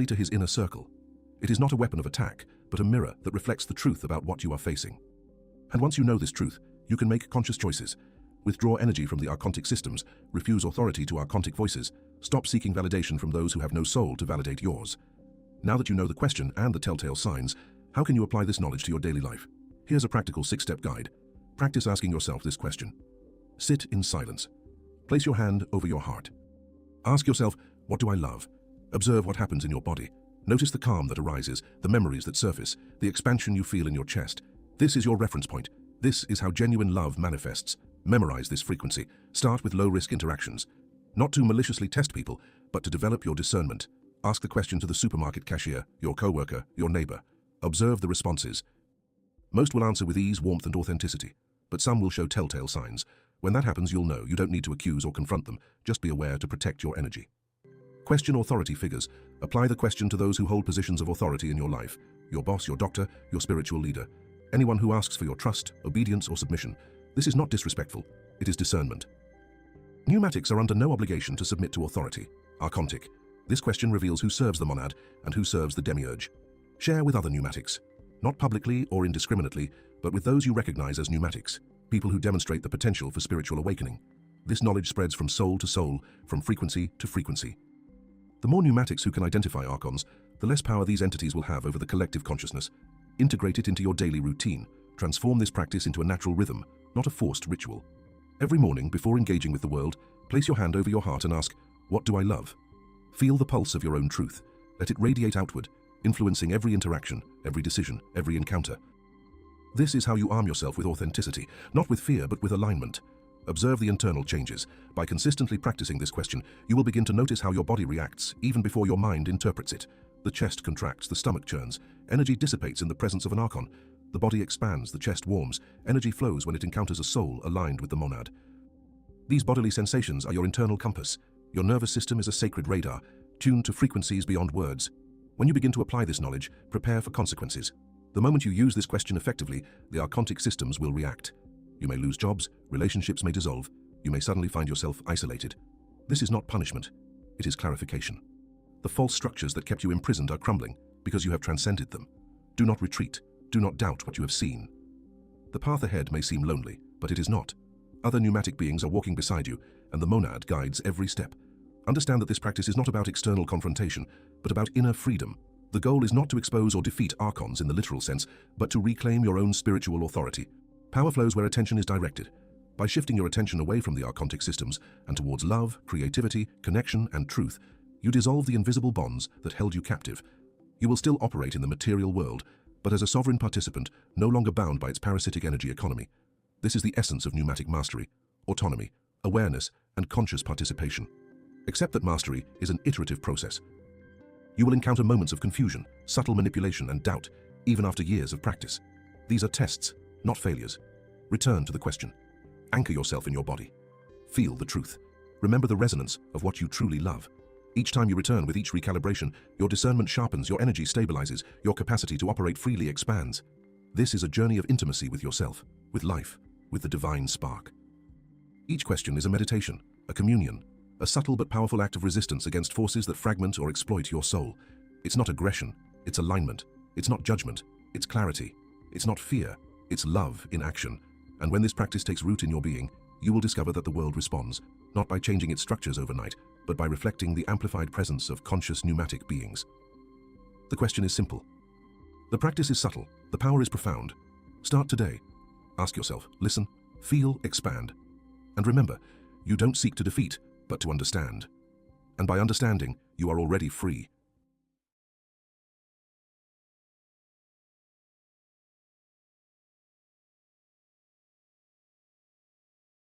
to his inner circle. It is not a weapon of attack, but a mirror that reflects the truth about what you are facing. And once you know this truth, you can make conscious choices. Withdraw energy from the archontic systems, refuse authority to archontic voices, stop seeking validation from those who have no soul to validate yours. Now that you know the question and the telltale signs, how can you apply this knowledge to your daily life? Here's a practical 6-step guide. Practice asking yourself this question. Sit in silence. Place your hand over your heart. Ask yourself, what do I love? Observe what happens in your body. Notice the calm that arises, the memories that surface, the expansion you feel in your chest. This is your reference point. This is how genuine love manifests. Memorize this frequency. Start with low-risk interactions. Not to maliciously test people, but to develop your discernment. Ask the question to the supermarket cashier, your coworker, your neighbor. Observe the responses. Most will answer with ease, warmth, and authenticity, but some will show telltale signs. When that happens, you'll know. You don't need to accuse or confront them. Just be aware to protect your energy. Question authority figures. Apply the question to those who hold positions of authority in your life. Your boss, your doctor, your spiritual leader. Anyone who asks for your trust, obedience, or submission. This is not disrespectful. It is discernment. Pneumatics are under no obligation to submit to authority. Archontic. This question reveals who serves the monad and who serves the demiurge. Share with other pneumatics. Not publicly or indiscriminately, but with those you recognize as pneumatics. People who demonstrate the potential for spiritual awakening. This knowledge spreads from soul to soul, from frequency to frequency. The more pneumatics who can identify archons, the less power these entities will have over the collective consciousness. Integrate it into your daily routine. Transform this practice into a natural rhythm, not a forced ritual. Every morning, before engaging with the world, place your hand over your heart and ask, what do I love? Feel the pulse of your own truth. Let it radiate outward, influencing every interaction, every decision, every encounter. This is how you arm yourself with authenticity, not with fear, but with alignment. Observe the internal changes. By consistently practicing this question, you will begin to notice how your body reacts, even before your mind interprets it. The chest contracts, the stomach churns, energy dissipates in the presence of an archon. The body expands, the chest warms, energy flows when it encounters a soul aligned with the monad. These bodily sensations are your internal compass. Your nervous system is a sacred radar, tuned to frequencies beyond words. When you begin to apply this knowledge, prepare for consequences. The moment you use this question effectively, the archontic systems will react. You may lose jobs, relationships may dissolve, you may suddenly find yourself isolated. This is not punishment, it is clarification. The false structures that kept you imprisoned are crumbling because you have transcended them. Do not retreat, do not doubt what you have seen. The path ahead may seem lonely, but it is not. Other pneumatic beings are walking beside you, and the monad guides every step. Understand that this practice is not about external confrontation, but about inner freedom. The goal is not to expose or defeat archons in the literal sense, but to reclaim your own spiritual authority. Power flows where attention is directed. By shifting your attention away from the archontic systems and towards love, creativity, connection, and truth, you dissolve the invisible bonds that held you captive. You will still operate in the material world, but as a sovereign participant, no longer bound by its parasitic energy economy. This is the essence of pneumatic mastery: autonomy, awareness, and conscious participation. Accept that mastery is an iterative process. You will encounter moments of confusion, subtle manipulation, and doubt, even after years of practice. These are tests, not failures. Return to the question. Anchor yourself in your body. Feel the truth. Remember the resonance of what you truly love. Each time you return with each recalibration, your discernment sharpens, your energy stabilizes, your capacity to operate freely expands. This is a journey of intimacy with yourself, with life, with the divine spark. Each question is a meditation, a communion, a subtle but powerful act of resistance against forces that fragment or exploit your soul. It's not aggression, it's alignment. It's not judgment, it's clarity. It's not fear, it's love in action. And when this practice takes root in your being, you will discover that the world responds, not by changing its structures overnight, but by reflecting the amplified presence of conscious pneumatic beings. The question is simple. The practice is subtle, the power is profound. Start today. Ask yourself, listen, feel, expand. And remember, you don't seek to defeat, but to understand. And by understanding, you are already free.